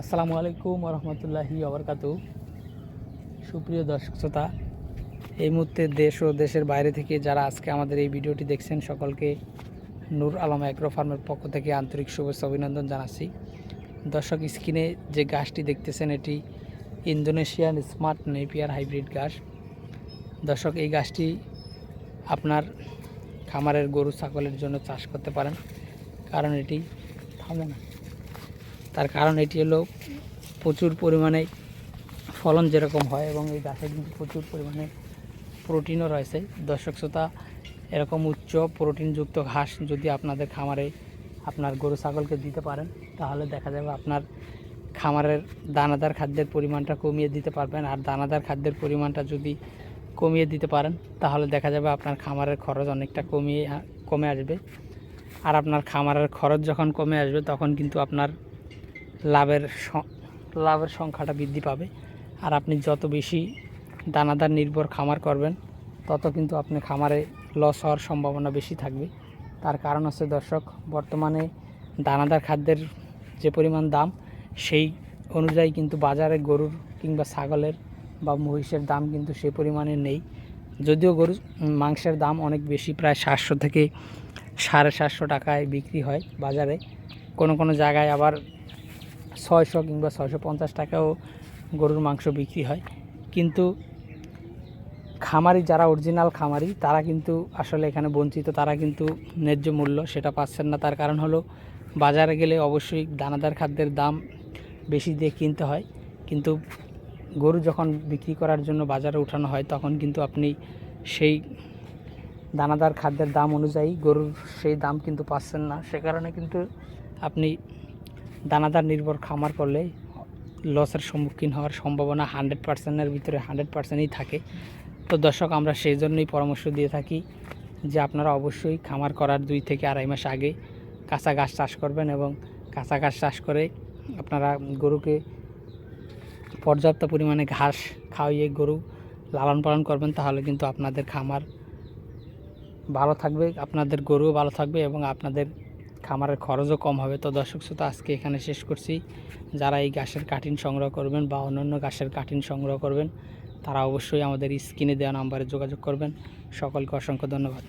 আসসালামু আলাইকুম রহমতুল্লাহি ওবরকাতু। সুপ্রিয় দর্শক শ্রোতা, এই মুহূর্তে দেশ ও দেশের বাইরে থেকে যারা আজকে আমাদের এই ভিডিওটি দেখছেন সকলকে নূর আলম অ্যাগ্রো ফার্মের পক্ষ থেকে আন্তরিক শুভেচ্ছা অভিনন্দন জানাচ্ছি। দর্শক, স্ক্রিনে যে গাছটি দেখতেছেন এটি ইন্দোনেশিয়ান স্মার্ট নেপিয়ার হাইব্রিড গাছ। দর্শক, এই গাছটি আপনার খামারের গরু ছাগলের জন্য চাষ করতে পারেন, কারণ এটি থামে না। তার কারণ এটি হলো প্রচুর পরিমাণে ফলন যেরকম হয় এবং এই গাছে কিন্তু প্রচুর পরিমাণে প্রোটিনও রয়েছে। দর্শক শ্রোতা, এরকম উচ্চ প্রোটিনযুক্ত ঘাস যদি আপনাদের খামারে আপনার গরু ছাগলকে দিতে পারেন, তাহলে দেখা যাবে আপনার খামারের দানাদার খাদ্যের পরিমাণটা কমিয়ে দিতে পারবেন। আর দানাদার খাদ্যের পরিমাণটা যদি কমিয়ে দিতে পারেন, তাহলে দেখা যাবে আপনার খামারের খরচ অনেকটা কমে আসবে। আর আপনার খামারের খরচ যখন কমে আসবে, তখন কিন্তু আপনার লাভের সংখ্যাটা বৃদ্ধি পাবে। আর আপনি যত বেশি দানাদার নির্ভর খামার করবেন, তত কিন্তু আপনি খামারে লস হওয়ার সম্ভাবনা বেশি থাকবে। তার কারণ হচ্ছে দর্শক, বর্তমানে দানাদার খাদ্যের যে পরিমাণ দাম, সেই অনুযায়ী কিন্তু বাজারে গরুর কিংবা ছাগলের বা মহিষের দাম কিন্তু সেই পরিমাণে নেই। যদিও গরুর মাংসের দাম অনেক বেশি, প্রায় 700 থেকে 750 টাকায় বিক্রি হয় বাজারে। কোনো জায়গায় আবার 600 কিংবা 650 টাকাও গরুর মাংস বিক্রি হয়। কিন্তু খামারি যারা অরিজিনাল খামারি, তারা কিন্তু আসলে এখানে বঞ্চিত। তারা কিন্তু ন্যায্য মূল্য সেটা পাচ্ছেন না। তার কারণ হলো, বাজারে গেলে অবশ্যই দানাদার খাদ্যের দাম বেশি দিয়ে কিনতে হয়, কিন্তু গরু যখন বিক্রি করার জন্য বাজারে উঠানো হয়, তখন কিন্তু আপনি সেই দানাদার খাদ্যের দাম অনুযায়ী গরুর সেই দাম কিন্তু পাচ্ছেন না। সে কারণে কিন্তু আপনি দানাদার নির্ভর খামার করলে লসের সম্মুখীন হওয়ার সম্ভাবনা 100%-এর ভিতরে 100%ই থাকে। তো দর্শক, আমরা সেই জন্যই পরামর্শ দিয়ে থাকি যে আপনারা অবশ্যই খামার করার 2 থেকে 2.5 মাস আগে কাঁচা ঘাস চাষ করবেন এবং কাঁচা ঘাস চাষ করে আপনারা গরুকে পর্যাপ্ত পরিমাণে ঘাস খাওয়িয়ে গরু লালন পালন করবেন। তাহলে কিন্তু আপনাদের খামার ভালো থাকবে, আপনাদের গরুও ভালো থাকবে এবং আপনাদের খামারের খরচও কম হবে। তো দর্শক শ্রোতা, আজকে এখানে শেষ করছি। যারা এই ঘাসের কাটিং সংগ্রহ করবেন বা অন্যান্য ঘাসের কাটিং সংগ্রহ করবেন, তারা অবশ্যই আমাদের স্ক্রিনে দেওয়া নাম্বারে যোগাযোগ করবেন। সকলকে অসংখ্য ধন্যবাদ।